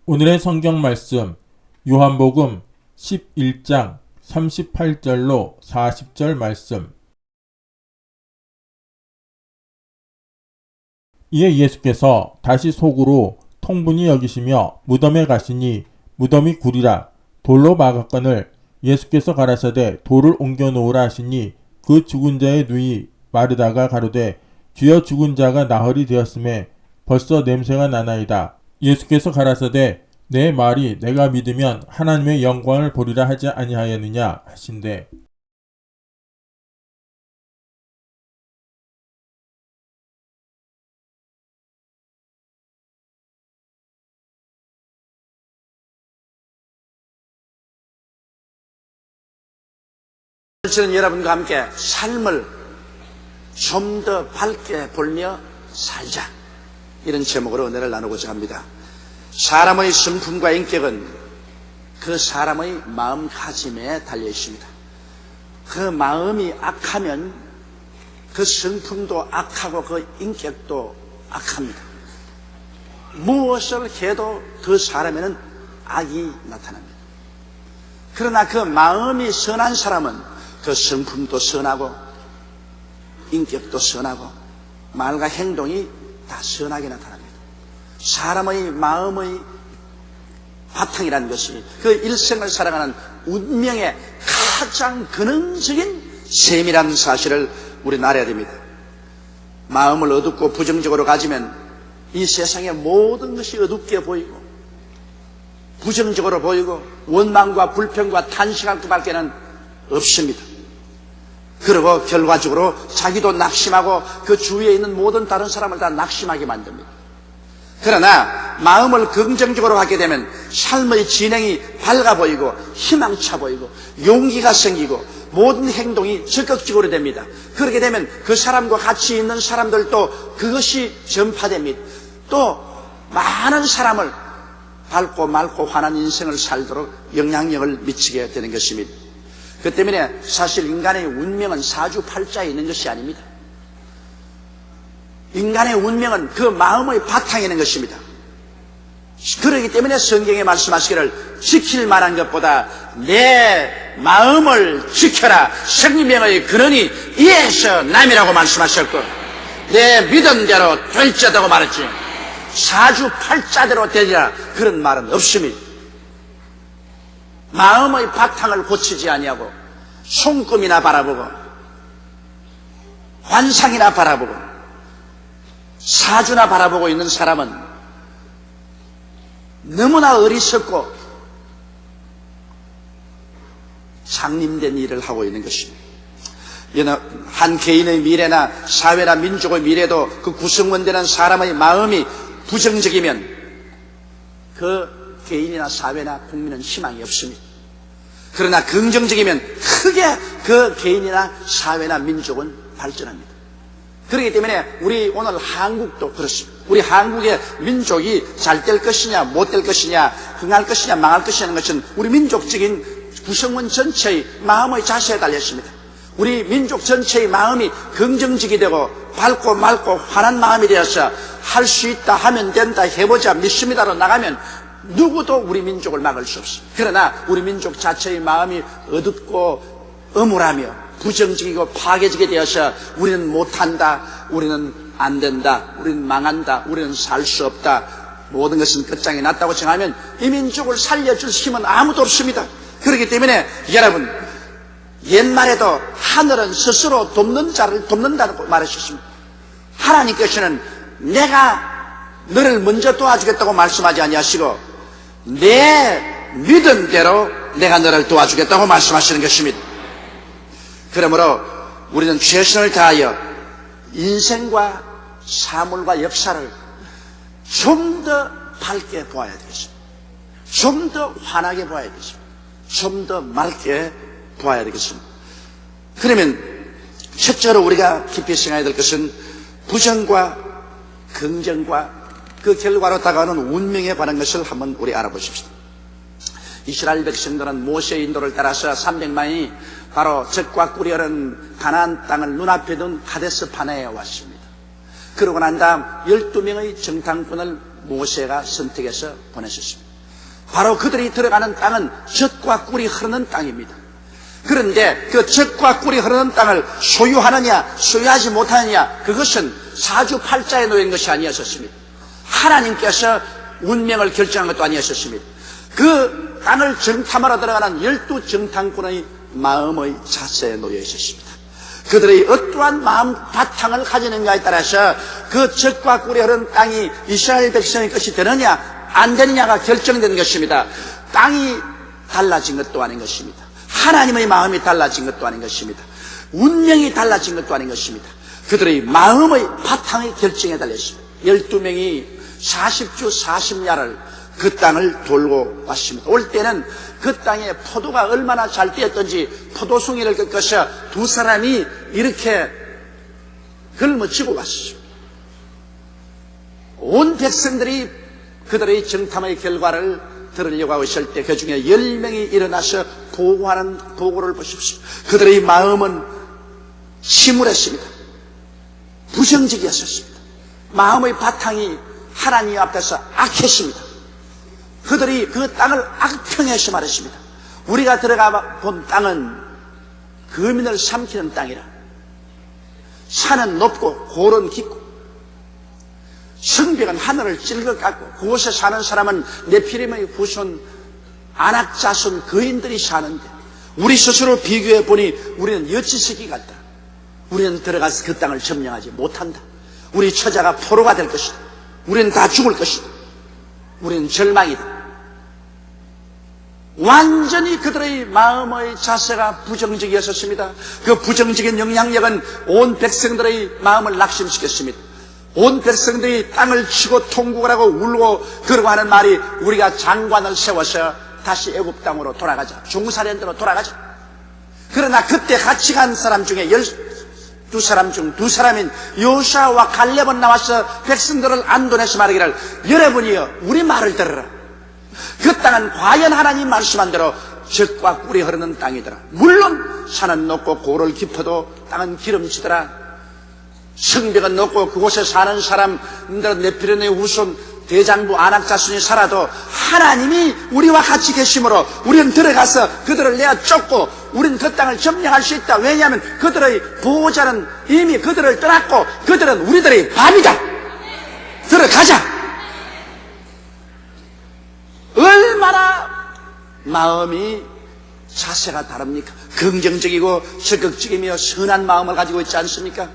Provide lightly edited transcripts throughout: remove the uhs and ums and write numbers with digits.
오늘의 성경 말씀 요한복음 11장 38절로 40절 말씀. 이에 예수께서 다시 속으로 통분히 여기시며 무덤에 가시니 무덤이 구리라 돌로 막았거늘 예수께서 가라사대 돌을 옮겨 놓으라 하시니 그 죽은 자의 눈이 마르다가 가로되 주여 죽은 자가 나흘이 되었음에 벌써 냄새가 나나이다. 예수께서 가라사대 내 말이 내가 믿으면 하나님의 영광을 보리라 하지 아니하였느냐 하신대. 저는 여러분과 함께 삶을 좀 더 밝게 보며 살자, 이런 제목으로 은혜를 나누고자 합니다. 사람의 성품과 인격은 그 사람의 마음가짐에 달려 있습니다. 그 마음이 악하면 그 성품도 악하고 그 인격도 악합니다. 무엇을 해도 그 사람에는 악이 나타납니다. 그러나 그 마음이 선한 사람은 그 성품도 선하고 인격도 선하고 말과 행동이 다 선하게 나타납니다. 사람의 마음의 바탕이라는 것이 그 일생을 살아가는 운명의 가장 근원적인 셈이라는 사실을 우리는 알아야 됩니다. 마음을 어둡고 부정적으로 가지면 이 세상의 모든 것이 어둡게 보이고 부정적으로 보이고 원망과 불평과 탄식할 수밖에는 없습니다. 그리고 결과적으로 자기도 낙심하고 그 주위에 있는 모든 다른 사람을 다 낙심하게 만듭니다. 그러나 마음을 긍정적으로 하게 되면 삶의 진행이 밝아 보이고 희망차 보이고 용기가 생기고 모든 행동이 적극적으로 됩니다. 그렇게 되면 그 사람과 같이 있는 사람들도 그것이 전파됩니다. 또 많은 사람을 밝고 맑고 환한 인생을 살도록 영향력을 미치게 되는 것입니다. 그 때문에 사실 인간의 운명은 사주팔자에 있는 것이 아닙니다. 인간의 운명은 그 마음의 바탕에 있는 것입니다. 그렇기 때문에 성경에 말씀하시기를 지킬 만한 것보다 내 마음을 지켜라. 생명의 근원이 이에서 남이라고 말씀하셨고 내 믿음대로 될지다고 말했지 사주팔자대로 되리라 그런 말은 없습니다. 마음의 바탕을 고치지 아니하고 손금이나 바라보고 환상이나 바라보고 사주나 바라보고 있는 사람은 너무나 어리석고 장님된 일을 하고 있는 것입니다. 한 개인의 미래나 사회나 민족의 미래도 그 구성원되는 사람의 마음이 부정적이면 그 개인이나 사회나 국민은 희망이 없습니다. 그러나 긍정적이면 크게 그 개인이나 사회나 민족은 발전합니다. 그렇기 때문에 우리 오늘 한국도 그렇습니다. 우리 한국의 민족이 잘 될 것이냐 못 될 것이냐 흥할 것이냐 망할 것이냐 하는 것은 우리 민족적인 구성원 전체의 마음의 자세에 달렸습니다. 우리 민족 전체의 마음이 긍정적이 되고 밝고 맑고 환한 마음이 되어서 할 수 있다 하면 된다 해보자 믿습니다로 나가면 누구도 우리 민족을 막을 수 없습니다. 그러나 우리 민족 자체의 마음이 어둡고 âm울하며 부정적이고 파괴적이 되어서 우리는 못한다, 우리는 안 된다, 우리는 망한다, 우리는 살 수 없다, 모든 것은 끝장이 났다고 정하면 이 민족을 살려줄 힘은 아무도 없습니다. 그렇기 때문에 여러분, 옛말에도 하늘은 스스로 돕는 자를 돕는다고 말하셨습니다. 하나님께서는 내가 너를 먼저 도와주겠다고 말씀하지 아니하시고 내 믿음대로 내가 너를 도와주겠다고 말씀하시는 것입니다. 그러므로 우리는 최선을 다하여 인생과 사물과 역사를 좀 더 밝게 보아야 되겠습니다. 좀 더 환하게 보아야 되겠습니다. 좀 더 맑게 보아야 되겠습니다. 그러면 첫째로 우리가 깊이 생각해야 될 것은 부정과 긍정과 그 결과로 다가오는 운명에 관한 것을 한번 우리 알아보십시다. 이스라엘 백성들은 모세의 인도를 따라서 300만이 바로 젖과 꿀이 흐르는 가나안 땅을 눈앞에 둔 가데스 바네에 왔습니다. 그러고 난 다음 12명의 정탐꾼을 모세가 선택해서 보내셨습니다. 바로 그들이 들어가는 땅은 젖과 꿀이 흐르는 땅입니다. 그런데 그 젖과 꿀이 흐르는 땅을 소유하느냐 소유하지 못하느냐, 그것은 사주팔자에 놓인 것이 아니었습니다. 하나님께서 운명을 결정한 것도 아니었습니다. 그 땅을 정탐하러 들어가는 12정탐꾼의 마음의 자세에 놓여 있었습니다. 그들의 어떠한 마음 바탕을 가지는가에 따라서 그 젖과 꿀이 흐르는 땅이 이스라엘 백성의 것이 되느냐 안 되느냐가 결정된 것입니다. 땅이 달라진 것도 아닌 것입니다. 하나님의 마음이 달라진 것도 아닌 것입니다. 운명이 달라진 것도 아닌 것입니다. 그들의 마음의 바탕의 결정에 달렸습니다. 12명이 40주 40야를 그 땅을 돌고 왔습니다. 올 때는 그 땅에 포도가 얼마나 잘 띄었던지 포도송이를 꺾어서 두 사람이 이렇게 걸머쥐고 왔습니다. 온 백성들이 그들의 정탐의 결과를 들으려고 하고 있을 때 그 중에 10명이 일어나서 보고하는 보고를 보십시오. 그들의 마음은 침울했습니다. 부정적이었습니다. 마음의 바탕이 하나님 앞에서 악했습니다. 그들이 그 땅을 악평해서 말했습니다. 우리가 들어가 본 땅은 거민을 삼키는 땅이라. 산은 높고 골은 깊고 성벽은 하늘을 찔거 깎고 그곳에 사는 사람은 네피림의 후손 안악자손 거인들이 사는데 우리 스스로 비교해 보니 우리는 여치새끼 같다. 우리는 들어가서 그 땅을 점령하지 못한다. 우리 처자가 포로가 될 것이다. 우리는 다 죽을 것이다. 우리는 절망이다. 완전히 그들의 마음의 자세가 부정적이었습니다. 그 부정적인 영향력은 온 백성들의 마음을 낙심시켰습니다. 온 백성들이 땅을 치고 통곡을 하고 울고 그러고 하는 말이 우리가 장관을 세워서 다시 애굽 땅으로 돌아가자. 중사련대로 돌아가자. 그러나 그때 같이 간 사람 중에 12사람 중 2사람인 여호수아와 갈렙은 나와서 백성들을 안도해서 말하기를 여러분이여 우리 말을 들으라. 그 땅은 과연 하나님 말씀한 대로 젖과 꿀이 흐르는 땅이더라. 물론 산은 높고 고를 깊어도 땅은 기름지더라. 성벽은 높고 그곳에 사는 사람들은 네피림의 후손 대장부 안악자손이 살아도 하나님이 우리와 같이 계심으로 우리는 들어가서 그들을 내어 쫓고 우리는 그 땅을 점령할 수 있다. 왜냐하면 그들의 보호자는 이미 그들을 떠났고 그들은 우리들의 밥이다. 들어가자. 얼마나 마음이 자세가 다릅니까? 긍정적이고 적극적이며 선한 마음을 가지고 있지 않습니까?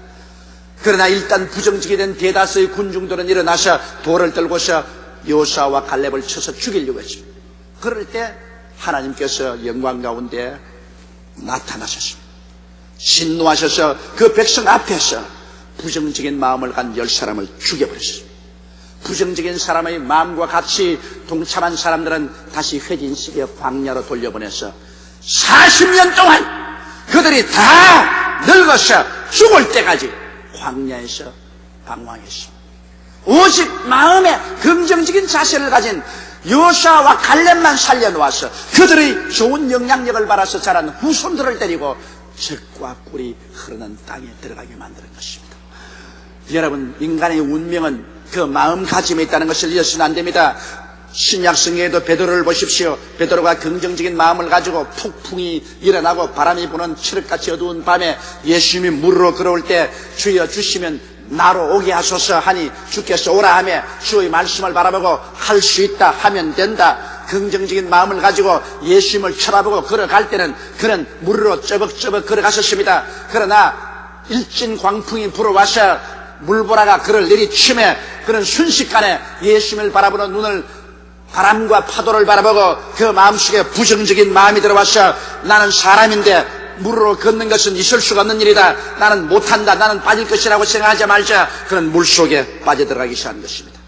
그러나 일단 부정적이 된 대다수의 군중들은 일어나서 돌을 들고서 여호수아와 갈렙을 쳐서 죽이려고 했습니다. 그럴 때 하나님께서 영광 가운데 나타나셨습니다. 진노하셔서 그 백성 앞에서 부정적인 마음을 간 10사람을 죽여버렸습니다. 부정적인 사람의 마음과 같이 동참한 사람들은 다시 회진식의 광야로 돌려보내서 40년 동안 그들이 다 늙어서 죽을 때까지 광야에서 방황했습니다. 오직 마음에 긍정적인 자세를 가진 여호수아와 갈렙만 살려놓아서 그들의 좋은 영향력을 받아서 자란 후손들을 데리고 젖과 꿀이 흐르는 땅에 들어가게 만드는 것입니다. 여러분, 인간의 운명은 그 마음가짐에 있다는 것을 잊어서는 안 됩니다. 신약성경에도 베드로를 보십시오. 베드로가 긍정적인 마음을 가지고 폭풍이 일어나고 바람이 부는 칠흑같이 어두운 밤에 예수님이 물으러 걸어올 때 주여 주시면 나로 오게 하소서 하니 주께서 오라 하며 주의 말씀을 바라보고 할 수 있다 하면 된다. 긍정적인 마음을 가지고 예수님을 쳐다보고 걸어갈 때는 그는 물으로 쩌벅쩌벅 걸어갔었습니다. 그러나 일진 광풍이 불어와서 물보라가 그를 내리치며 그는 순식간에 예수님을 바라보는 눈을 바람과 파도를 바라보고 그 마음속에 부정적인 마음이 들어와서 나는 사람인데 물으로 걷는 것은 있을 수가 없는 일이다. 나는 못한다. 나는 빠질 것이라고 생각하자마자 그는 물속에 빠져들어가기 시작한 것입니다.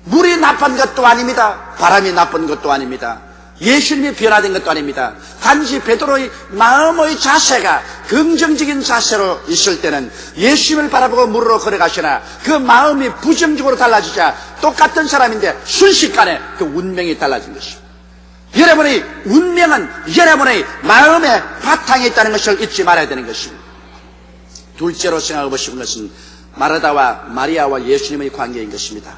물이 나쁜 것도 아닙니다. 바람이 나쁜 것도 아닙니다. 예수님이 변화된 것도 아닙니다. 단지 베드로의 마음의 자세가 긍정적인 자세로 있을 때는 예수님을 바라보고 물으로 걸어가시나 그 마음이 부정적으로 달라지자 똑같은 사람인데 순식간에 그 운명이 달라진 것입니다. 여러분의 운명은 여러분의 마음의 바탕에 있다는 것을 잊지 말아야 되는 것입니다. 둘째로 생각해 보시는 것은 마르다와 마리아와 예수님의 관계인 것입니다.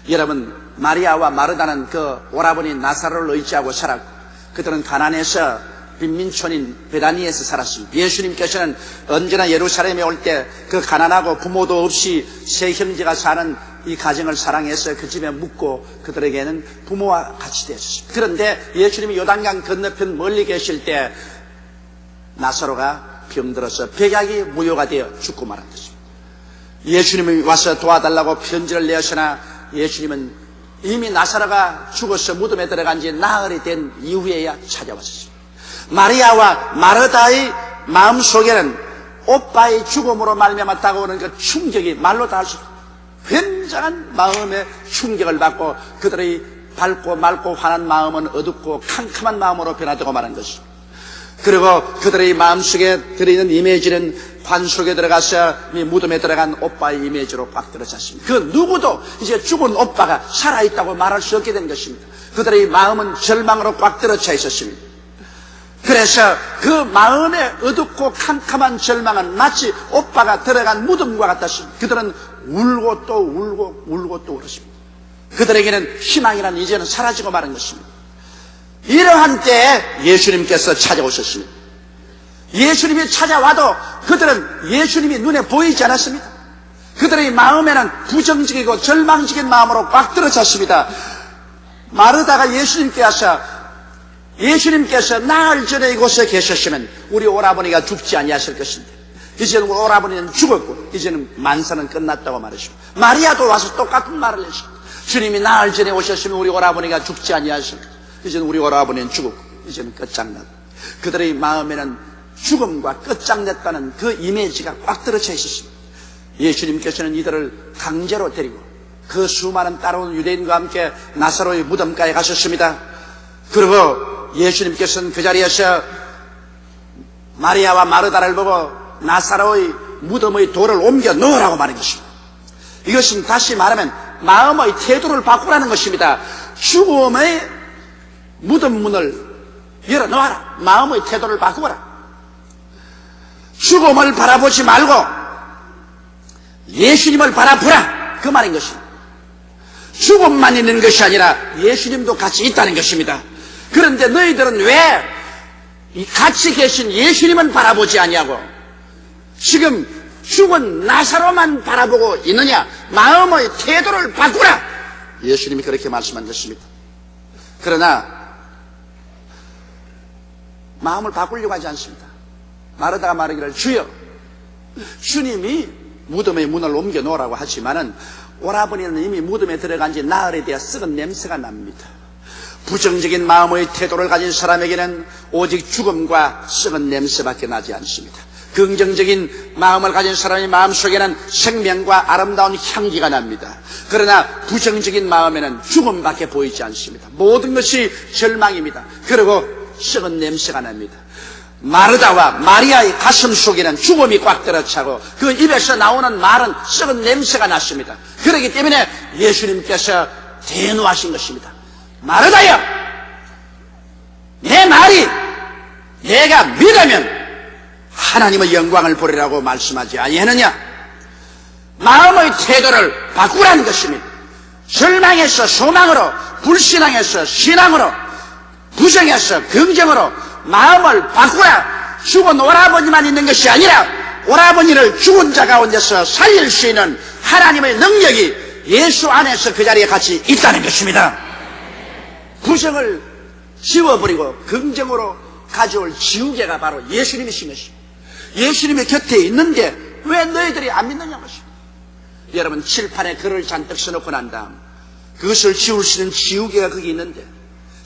여러분, 마리아와 마르다는 그 오라버니 나사로를 의지하고 살았고, 그들은 가나안에서 빈민촌인 베다니에서 살았습니다. 예수님께서는 언제나 예루살렘에 올 때 그 가난하고 부모도 없이 세 형제가 사는 이 가정을 사랑해서 그 집에 묵고 그들에게는 부모와 같이 되었습니다. 그런데 예수님이 요단강 건너편 멀리 계실 때 나사로가 병들어서 백약이 무효가 되어 죽고 말한 것입니다. 예수님이 와서 도와달라고 편지를 내었으나 예수님은 이미 나사로가 죽어서 무덤에 들어간 지 나흘이 된 이후에야 찾아왔습니다. 마리아와 마르다의 마음속에는 오빠의 죽음으로 말미암아 다가오는 그 충격이 말로 다 할 수 없습니다. 굉장한 마음의 충격을 받고 그들의 밝고 맑고 환한 마음은 어둡고 캄캄한 마음으로 변화되고 마는 것입니다. 그리고 그들의 마음속에 들어있는 이미지는 관 속에 들어가서 이 무덤에 들어간 오빠의 이미지로 꽉 들어찼습니다. 그 누구도 이제 죽은 오빠가 살아있다고 말할 수 없게 된 것입니다. 그들의 마음은 절망으로 꽉 들어차 있었습니다. 그래서 그 마음의 어둡고 캄캄한 절망은 마치 오빠가 들어간 무덤과 같았습니다. 그들은 울고 또 울고 울고 또 울었습니다. 그들에게는 희망이란 이제는 사라지고 마는 것입니다. 이러한 때에 예수님께서 찾아오셨습니다. 예수님이 찾아와도 그들은 예수님이 눈에 보이지 않았습니다. 그들의 마음에는 부정적이고 절망적인 마음으로 꽉 들어찼습니다. 마르다가 예수님께서 나흘 전에 이곳에 계셨으면 우리 오라버니가 죽지 아니하실 것인데 이제는 우리 오라버니는 죽었고 이제는 만사는 끝났다고 말했습니다. 마리아도 와서 똑같은 말을 했습니다. 주님이 나흘 전에 오셨으면 우리 오라버니가 죽지 아니하실 것입니다. 이제는 우리 오라버니는 죽었고 이제는 끝장났다. 그들의 마음에는 죽음과 끝장냈다는 그 이미지가 꽉 들어차 있었습니다. 예수님께서는 이들을 강제로 데리고 그 수많은 따라온 유대인과 함께 나사로의 무덤가에 가셨습니다. 그리고 예수님께서는 그 자리에서 마리아와 마르다를 보고 나사로의 무덤의 돌을 옮겨 넣으라고 말한 것입니다. 이것은 다시 말하면 마음의 태도를 바꾸라는 것입니다. 죽음의 무덤 문을 열어놓아라. 마음의 태도를 바꾸어라. 죽음을 바라보지 말고 예수님을 바라보라. 그 말인 것입니다. 죽음만 있는 것이 아니라 예수님도 같이 있다는 것입니다. 그런데 너희들은 왜 같이 계신 예수님은 바라보지 아니하고 지금 죽은 나사로만 바라보고 있느냐? 마음의 태도를 바꾸라. 예수님이 그렇게 말씀한 것입니다. 그러나 마음을 바꾸려고 하지 않습니다. 마르다가 말하기를 주여, 주님이 무덤의 문을 옮겨 놓으라고 하지만은 오라버니는 이미 무덤에 들어간 지 나흘에 대해 썩은 냄새가 납니다. 부정적인 마음의 태도를 가진 사람에게는 오직 죽음과 썩은 냄새밖에 나지 않습니다. 긍정적인 마음을 가진 사람의 마음속에는 생명과 아름다운 향기가 납니다. 그러나 부정적인 마음에는 죽음밖에 보이지 않습니다. 모든 것이 절망입니다. 그리고 썩은 냄새가 납니다. 마르다와 마리아의 가슴 속에는 죽음이 꽉 들어차고 그 입에서 나오는 말은 썩은 냄새가 났습니다. 그렇기 때문에 예수님께서 대노하신 것입니다. 마르다여, 내 말이 내가 믿으면 하나님의 영광을 보리라고 말씀하지 아니하느냐? 마음의 태도를 바꾸라는 것입니다. 절망에서 소망으로, 불신앙에서 신앙으로, 부정에서 긍정으로 마음을 바꾸라. 죽은 오라버니만 있는 것이 아니라 오라버니를 죽은 자 가운데서 살릴 수 있는 하나님의 능력이 예수 안에서 그 자리에 같이 있다는 것입니다. 부정을 지워버리고 긍정으로 가져올 지우개가 바로 예수님이신 것입니다. 예수님의 곁에 있는데 왜 너희들이 안 믿느냐 것입니다. 여러분, 칠판에 글을 잔뜩 써놓고 난 다음 그것을 지울 수 있는 지우개가 거기 있는데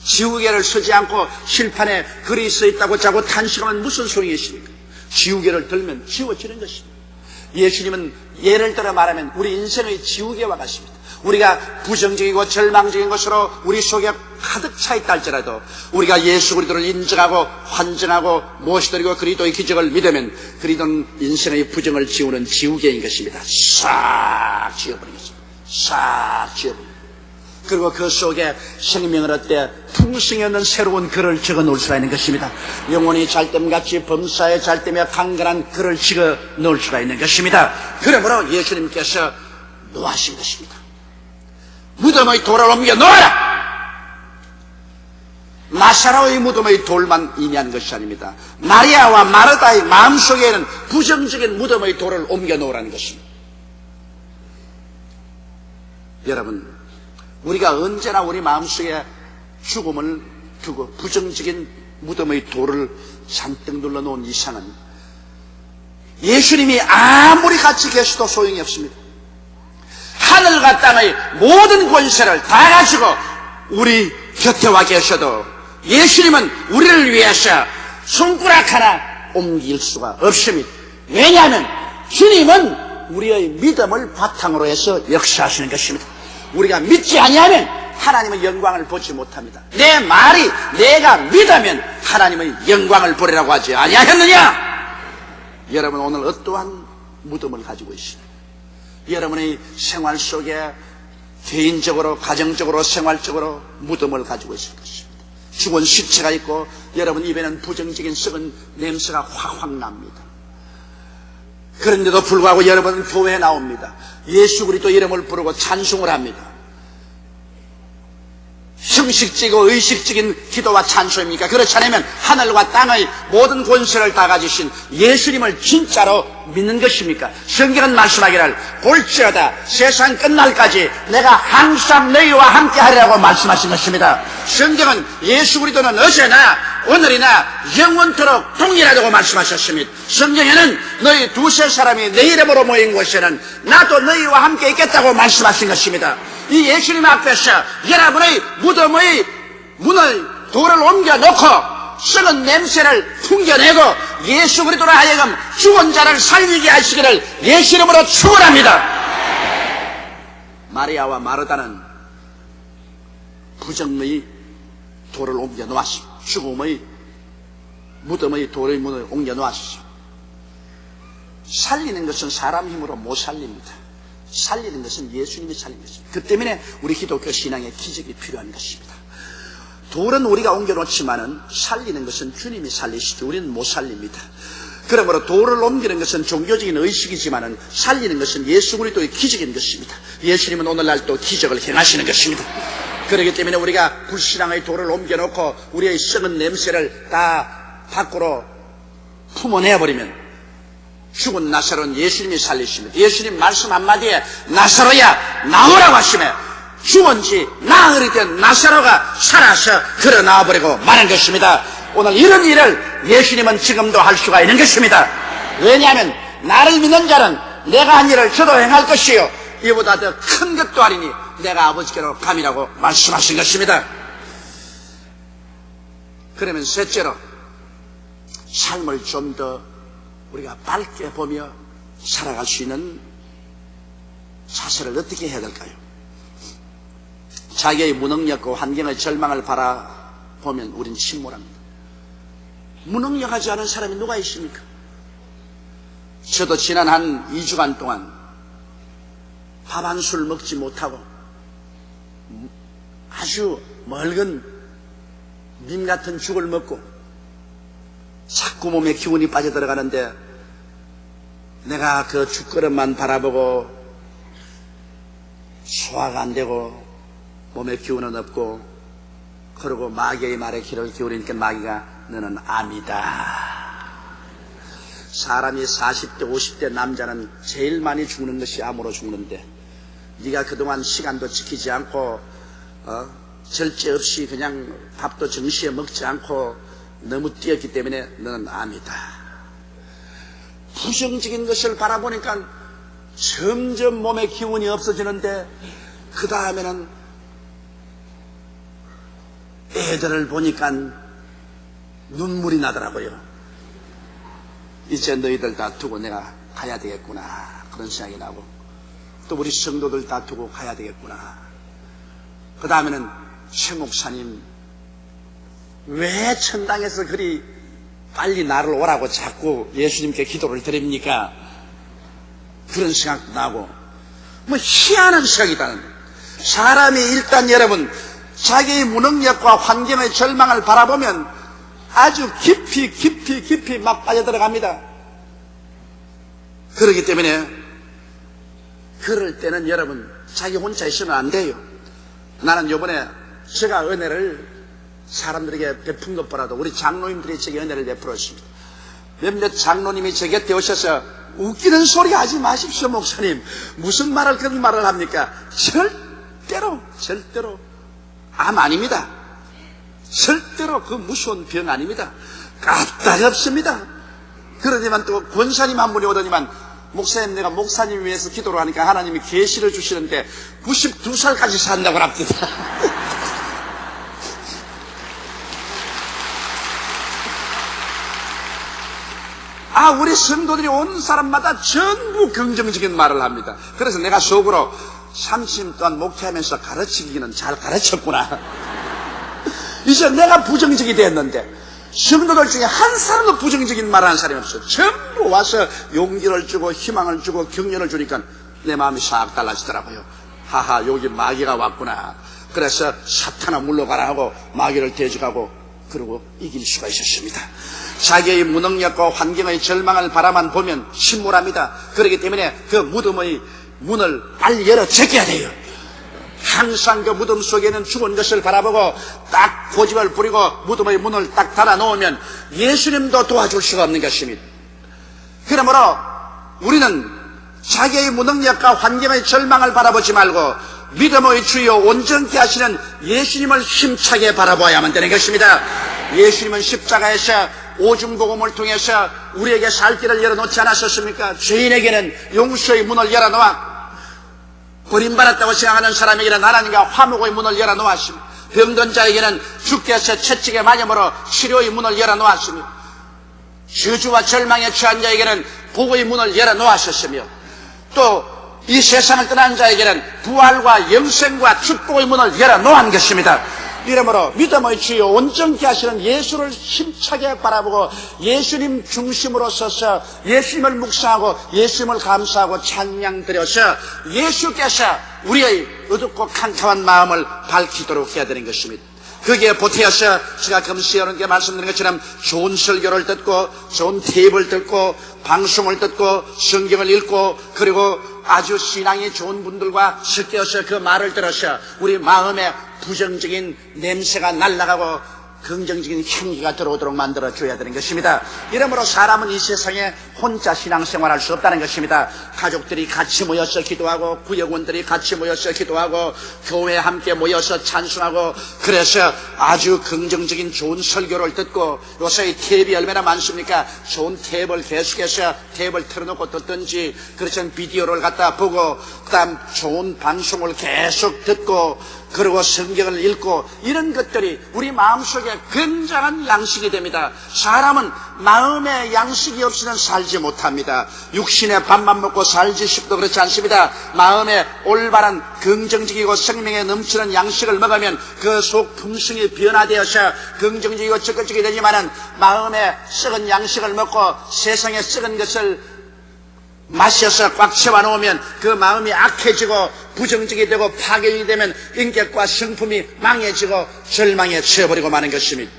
지우개를 쓰지 않고 칠판에 글이 써있다고 자고 탄식하면 무슨 소용이십니까? 지우개를 들면 지워지는 것입니다. 예수님은 예를 들어 말하면 우리 인생의 지우개와 같습니다. 우리가 부정적이고 절망적인 것으로 우리 속에 가득 차 있다 할지라도 우리가 예수 그리스도를 인정하고 환정하고 모시드리고 그리스도의 기적을 믿으면 그리스도는 인생의 부정을 지우는 지우개인 것입니다. 싹 지워버리겠습니다. 싹 지워버립니다. 그리고 그 속에 생명을 얻되 풍성이 없는 새로운 글을 적어 놓을 수가 있는 것입니다. 영혼이 잘됨같이 범사에 잘되며 강건한 글을 적어 놓을 수가 있는 것입니다. 그러므로 예수님께서 노하신 것입니다. 무덤의 돌을 옮겨 놓아라. 나사로의 무덤의 돌만 의미하는 것이 아닙니다. 마리아와 마르다의 마음속에는 부정적인 무덤의 돌을 옮겨 놓으라는 것입니다. 여러분, 우리가 언제나 우리 마음속에 죽음을 두고 부정적인 무덤의 돌을 잔뜩 눌러놓은 이상은 예수님이 아무리 같이 계셔도 소용이 없습니다. 하늘과 땅의 모든 권세를 다 가지고 우리 곁에 와 계셔도 예수님은 우리를 위해서 손가락 하나 옮길 수가 없습니다. 왜냐하면 주님은 우리의 믿음을 바탕으로 해서 역사하시는 것입니다. 우리가 믿지 아니하면 하나님의 영광을 보지 못합니다. 내 말이 내가 믿으면 하나님의 영광을 보리라고 하지 아니하였느냐? 여러분, 오늘 어떠한 무덤을 가지고 있습니다. 여러분의 생활 속에 개인적으로, 가정적으로, 생활적으로 무덤을 가지고 있을 것입니다. 죽은 시체가 있고 여러분 입에는 부정적인 썩은 냄새가 확확 납니다. 그런데도 불구하고 여러분은 교회에 나옵니다. 예수 그리스도 이름을 부르고 찬송을 합니다. 형식적이고 의식적인 기도와 찬송입니까? 그렇지 않으면 하늘과 땅의 모든 권세를 다 가지신 예수님을 진짜로 믿는 것입니까? 성경은 말씀하기를 볼지어다 세상 끝날까지 내가 항상 너희와 함께 하리라고 말씀하신 것입니다. 성경은 예수 그리스도는 어제나 오늘이나 영원토록 동일하다고 말씀하셨습니다. 성경에는 너희 두세 사람이 내 이름으로 모인 곳에는 나도 너희와 함께 있겠다고 말씀하신 것입니다. 이 예수님 앞에서 여러분의 무덤의 문을 돌을 옮겨놓고 썩은 냄새를 풍겨내고 예수 그리스도로 하여금 죽은 자를 살리게 하시기를 예수 이름으로 축원합니다. 마리아와 마르다는 부정의 돌을 옮겨 놓았습니다. 죽음의 무덤의 돌의 문을 옮겨 놓았습니다. 살리는 것은 사람 힘으로 못 살립니다. 살리는 것은 예수님이 살린 것입니다. 그 때문에 우리 기독교 신앙에 기적이 필요한 것입니다. 돌은 우리가 옮겨놓지만은 살리는 것은 주님이 살리시죠. 우리는 못 살립니다. 그러므로 돌을 옮기는 것은 종교적인 의식이지만은 살리는 것은 예수 그리스도의 기적인 것입니다. 예수님은 오늘날 또 기적을 행하시는 것입니다. 그렇기 때문에 우리가 불신앙의 돌을 옮겨놓고 우리의 썩은 냄새를 다 밖으로 품어내버리면 죽은 나사로는 예수님이 살리십니다. 예수님 말씀 한마디에 나사로야 나오라고 하시며 죽은 지 나흘이 된 나사로가 살아서 걸어 나와버리고 마는 것입니다. 오늘 이런 일을 예수님은 지금도 할 수가 있는 것입니다. 왜냐하면 나를 믿는 자는 내가 한 일을 저도 행할 것이요 이보다 더 큰 것도 아니니 내가 아버지께로 감이라고 말씀하신 것입니다. 그러면 셋째로 삶을 좀 더 우리가 밝게 보며 살아갈 수 있는 자세를 어떻게 해야 될까요? 자기의 무능력과 환경의 절망을 바라보면 우린 침몰합니다. 무능력하지 않은 사람이 누가 있습니까? 저도 지난 한 2주간 동안 밥 한 술 먹지 못하고 아주 묽은 민 같은 죽을 먹고 자꾸 몸에 기운이 빠져들어가는데 내가 그 죽그릇만 바라보고 소화가 안 되고 몸에 기운은 없고 그러고 마귀의 말에 귀를 기울이니까 마귀가 너는 암이다. 사람이 40대 50대 남자는 제일 많이 죽는 것이 암으로 죽는데 네가 그동안 시간도 지키지 않고 절제 없이 그냥 밥도 정시에 먹지 않고 너무 뛰었기 때문에 너는 암이다. 부정적인 것을 바라보니까 점점 몸에 기운이 없어지는데 그 다음에는 애들을 보니까 눈물이 나더라고요. 이제 너희들 다 두고 내가 가야 되겠구나 그런 생각이 나고 또 우리 성도들 다 두고 가야 되겠구나. 그 다음에는 최 목사님 왜 천당에서 그리 빨리 나를 오라고 자꾸 예수님께 기도를 드립니까? 그런 생각도 나고 뭐 희한한 생각이다. 사람이 일단 여러분 자기의 무능력과 환경의 절망을 바라보면 아주 깊이 막 빠져들어갑니다. 그렇기 때문에 그럴 때는 여러분 자기 혼자 있으면 안 돼요. 나는 요번에 제가 은혜를 사람들에게 베푼 것보다도 우리 장로님들이 제게 은혜를 베풀었습니다. 몇몇 장로님이 제 곁에 오셔서 웃기는 소리 하지 마십시오, 목사님. 무슨 말을 그런 말을 합니까? 절대로 암 아닙니다. 절대로 그 무서운 병 아닙니다. 까딱없습니다. 그러지만 또 권사님 한 분이 오더니만, 목사님, 내가 목사님 위해서 기도를 하니까 하나님이 계시를 주시는데 92살까지 산다고 합니다. 우리 성도들이 온 사람마다 전부 긍정적인 말을 합니다. 그래서 내가 속으로 30년 동안 목회하면서 가르치기는 잘 가르쳤구나. 이제 내가 부정적이 됐는데 성도들 중에 한 사람도 부정적인 말을 하는 사람이 없어요. 전부 와서 용기를 주고 희망을 주고 격려를 주니까 내 마음이 싹 달라지더라고요. 하하, 여기 마귀가 왔구나. 그래서 사탄아 물러가라 하고 마귀를 대적하고 그러고 이길 수가 있었습니다. 자기의 무능력과 환경의 절망을 바라만 보면 침몰합니다. 그렇기 때문에 그 무덤의 문을 빨리 열어 제껴야 돼요. 항상 그 무덤 속에는 죽은 것을 바라보고 딱 고집을 부리고 무덤의 문을 딱 닫아 놓으면 예수님도 도와줄 수가 없는 것입니다. 그러므로 우리는 자기의 무능력과 환경의 절망을 바라보지 말고 믿음의 주여 온전케 하시는 예수님을 힘차게 바라보아야만 되는 것입니다. 예수님은 십자가에서 오중복음을 통해서 우리에게 살 길을 열어놓지 않았었습니까? 죄인에게는 용서의 문을 열어놓아 버림받았다고 생각하는 사람에게는 하나님과 화목의 문을 열어놓았습니다. 병든 자에게는 주께서 채찍에 맞음으로 치료의 문을 열어놓았습니다. 저주와 절망에 처한 자에게는 복의 문을 열어놓았었으며 또 이 세상을 떠난 자에게는 부활과 영생과 축복의 문을 열어놓은 것입니다. 이러므로 믿음의 주여 온전케 하시는 예수를 힘차게 바라보고 예수님 중심으로 서서 예수님을 묵상하고 예수님을 감사하고 찬양 드려서 예수께서 우리의 어둡고 캄캄한 마음을 밝히도록 해야 되는 것입니다. 거기에 보태어서 제가 금세 여러분께 말씀드린 것처럼 좋은 설교를 듣고 좋은 테이프를 듣고 방송을 듣고 성경을 읽고 그리고 아주 신앙이 좋은 분들과 섞여서 그 말을 들어서 우리 마음에 부정적인 냄새가 날아가고 긍정적인 향기가 들어오도록 만들어줘야 되는 것입니다. 이러므로 사람은 이 세상에 혼자 신앙생활할 수 없다는 것입니다. 가족들이 같이 모여서 기도하고 구역원들이 같이 모여서 기도하고 교회에 함께 모여서 찬송하고 그래서 아주 긍정적인 좋은 설교를 듣고 요새 탭이 얼마나 많습니까? 좋은 탭을 계속해서 탭을 틀어놓고 듣든지 그렇지 비디오를 갖다 보고 그다음 좋은 방송을 계속 듣고 그리고 성경을 읽고 이런 것들이 우리 마음속에 굉장한 양식이 됩니다. 사람은 마음의 양식이 없이는 살지 못합니다. 육신의 밥만 먹고 살지 싶도 그렇지 않습니다. 마음에 올바른 긍정적이고 생명에 넘치는 양식을 먹으면 그 속 품성이 변화되어서 긍정적이고 적극적이 되지만은 마음에 썩은 양식을 먹고 세상에 썩은 것을 마셔서 꽉 채워놓으면 그 마음이 악해지고 부정적이 되고 파괴이 되면 인격과 성품이 망해지고 절망에 처해버리고 마는 것입니다.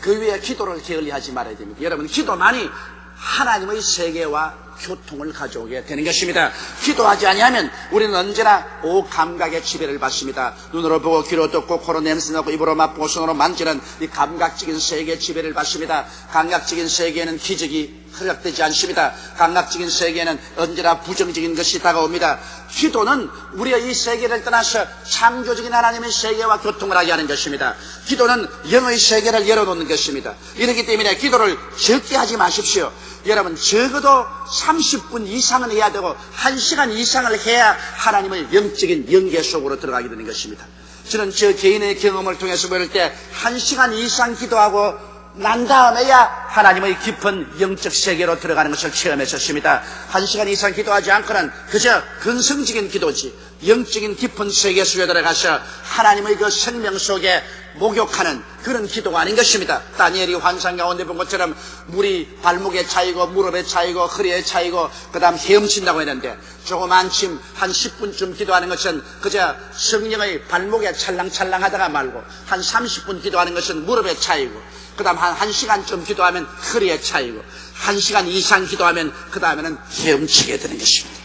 그 위에 기도를 게을리하지 말아야 됩니다. 여러분, 기도만이 하나님의 세계와 교통을 가져오게 되는 것입니다. 기도하지 아니하면 우리는 언제나 오감각의 지배를 받습니다. 눈으로 보고 귀로 듣고 코로 냄새나고 입으로 맛보고 손으로 만지는 이 감각적인 세계의 지배를 받습니다. 감각적인 세계에는 기적이 허락되지 않습니다. 감각적인 세계에는 언제나 부정적인 것이 다가옵니다. 기도는 우리의 이 세계를 떠나서 창조적인 하나님의 세계와 교통을 하게 하는 것입니다. 기도는 영의 세계를 열어놓는 것입니다. 이렇기 때문에 기도를 적게 하지 마십시오. 여러분, 적어도 30분 이상은 해야 되고 1시간 이상을 해야 하나님의 영적인 연계 속으로 들어가게 되는 것입니다. 저는 저 개인의 경험을 통해서 볼 때 1시간 이상 기도하고 난 다음에야 하나님의 깊은 영적 세계로 들어가는 것을 체험했었습니다. 1시간 이상 기도하지 않고는 그저 근성적인 기도지 영적인 깊은 세계 속에 들어가서 하나님의 그 생명 속에 목욕하는 그런 기도가 아닌 것입니다. 다니엘이 환상 가운데 본 것처럼 물이 발목에 차이고 무릎에 차이고 허리에 차이고 그 다음 헤엄친다고 했는데 조그만 침 한 10분쯤 기도하는 것은 그저 성령의 발목에 찰랑찰랑하다가 말고 한 30분 기도하는 것은 무릎에 차이고 그 다음 한 1시간쯤 기도하면 허리에 차이고 1시간 이상 기도하면 그 다음에는 헤엄치게 되는 것입니다.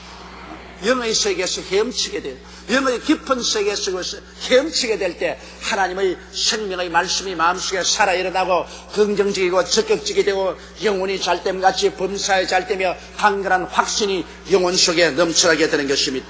영의 세계에서 헤엄치게 돼요. 영의 깊은 세계에서 헤엄치게 될 때 하나님의 생명의 말씀이 마음속에 살아 일어나고 긍정적이고 적극적이 되고 영혼이 잘됨같이 범사에 잘되며 강건한 확신이 영혼 속에 넘쳐나게 되는 것입니다.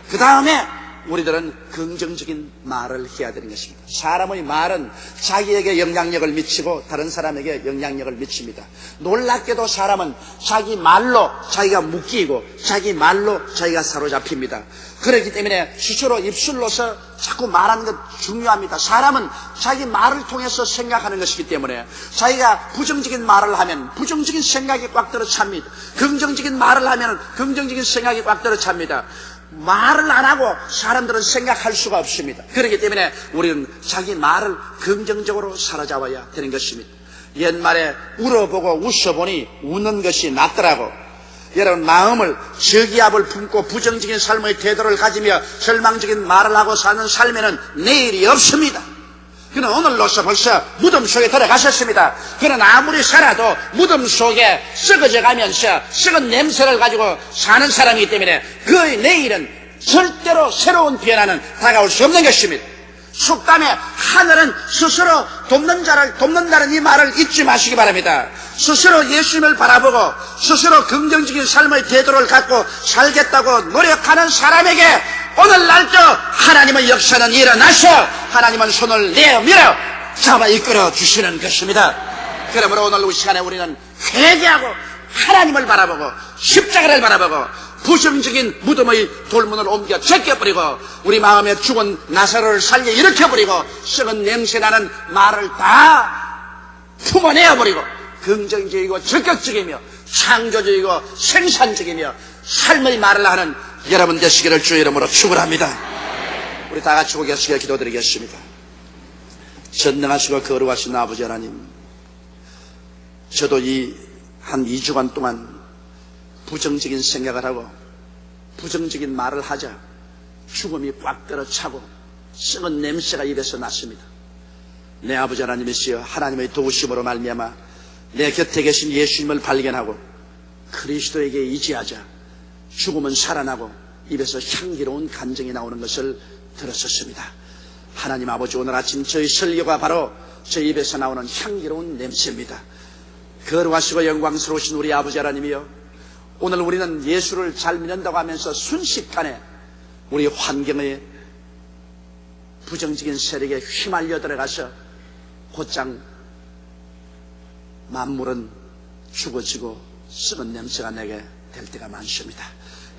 그 다음에 우리들은 긍정적인 말을 해야 되는 것입니다. 사람의 말은 자기에게 영향력을 미치고 다른 사람에게 영향력을 미칩니다. 놀랍게도 사람은 자기 말로 자기가 묶이고 자기 말로 자기가 사로잡힙니다. 그렇기 때문에 스스로 입술로서 자꾸 말하는 것 중요합니다. 사람은 자기 말을 통해서 생각하는 것이기 때문에 자기가 부정적인 말을 하면 부정적인 생각이 꽉 들어찹니다. 긍정적인 말을 하면 긍정적인 생각이 꽉 들어찹니다. 말을 안 하고 사람들은 생각할 수가 없습니다. 그렇기 때문에 우리는 자기 말을 긍정적으로 사로잡아야 되는 것입니다. 옛말에 울어보고 웃어보니 웃는 것이 낫더라고. 여러분, 마음을 저기압을 품고 부정적인 삶의 태도를 가지며 절망적인 말을 하고 사는 삶에는 내일이 없습니다. 그는 오늘로서 벌써 무덤 속에 들어가셨습니다. 그는 아무리 살아도 무덤 속에 썩어져 가면서 썩은 냄새를 가지고 사는 사람이기 때문에 그의 내일은 절대로 새로운 변화는 다가올 수 없는 것입니다. 속담에 하늘은 스스로 돕는다는 이 말을 잊지 마시기 바랍니다. 스스로 예수님을 바라보고 스스로 긍정적인 삶의 태도를 갖고 살겠다고 노력하는 사람에게 오늘날도 하나님의 역사는 일어나서 하나님은 손을 내밀어 잡아 이끌어 주시는 것입니다. 그러므로 오늘 이 시간에 우리는 회개하고 하나님을 바라보고 십자가를 바라보고 부정적인 무덤의 돌문을 옮겨 제껴버리고 우리 마음에 죽은 나사로를 살려 일으켜버리고 썩은 냄새나는 말을 다 품어내어버리고 긍정적이고 적극적이며 창조적이고 생산적이며 삶의 말을 하는 여러분 되시기를 주의 이름으로 축원합니다. 우리 다 같이 고개 숙여 기도드리겠습니다. 전능하시고 거룩하신 아버지 하나님, 저도 한 2주간 동안 부정적인 생각을 하고 부정적인 말을 하자 죽음이 꽉 들어차고 썩은 냄새가 입에서 났습니다. 내 아버지 하나님이시여, 하나님의 도우심으로 말미암아 내 곁에 계신 예수님을 발견하고 그리스도에게 의지하자 죽음은 살아나고 입에서 향기로운 간증이 나오는 것을 들었었습니다. 하나님 아버지, 오늘 아침 저희 설교가 바로 저희 입에서 나오는 향기로운 냄새입니다. 거룩하시고 영광스러우신 우리 아버지 하나님이여, 오늘 우리는 예수를 잘 믿는다고 하면서 순식간에 우리 환경의 부정적인 세력에 휘말려 들어가서 곧장 만물은 죽어지고 썩은 냄새가 나게 될 때가 많습니다.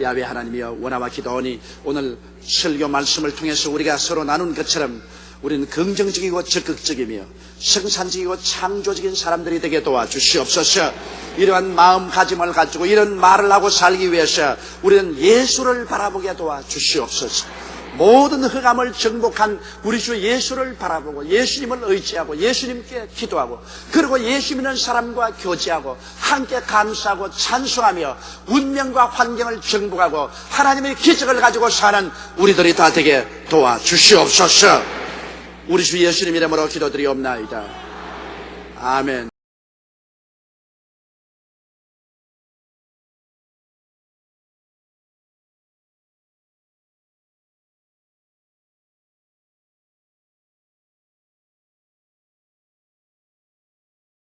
야훼 하나님이여, 원하와 기도하니 오늘 설교 말씀을 통해서 우리가 서로 나눈 것처럼 우리는 긍정적이고 적극적이며 생산적이고 창조적인 사람들이 되게 도와주시옵소서. 이러한 마음가짐을 가지고 이런 말을 하고 살기 위해서 우리는 예수를 바라보게 도와주시옵소서. 모든 흑암을 정복한 우리 주 예수를 바라보고 예수님을 의지하고 예수님께 기도하고 그리고 예수 믿는 사람과 교제하고 함께 감사하고 찬송하며 운명과 환경을 정복하고 하나님의 기적을 가지고 사는 우리들이 다 되게 도와주시옵소서. 우리 주 예수님 이름으로 기도드리옵나이다. 아멘.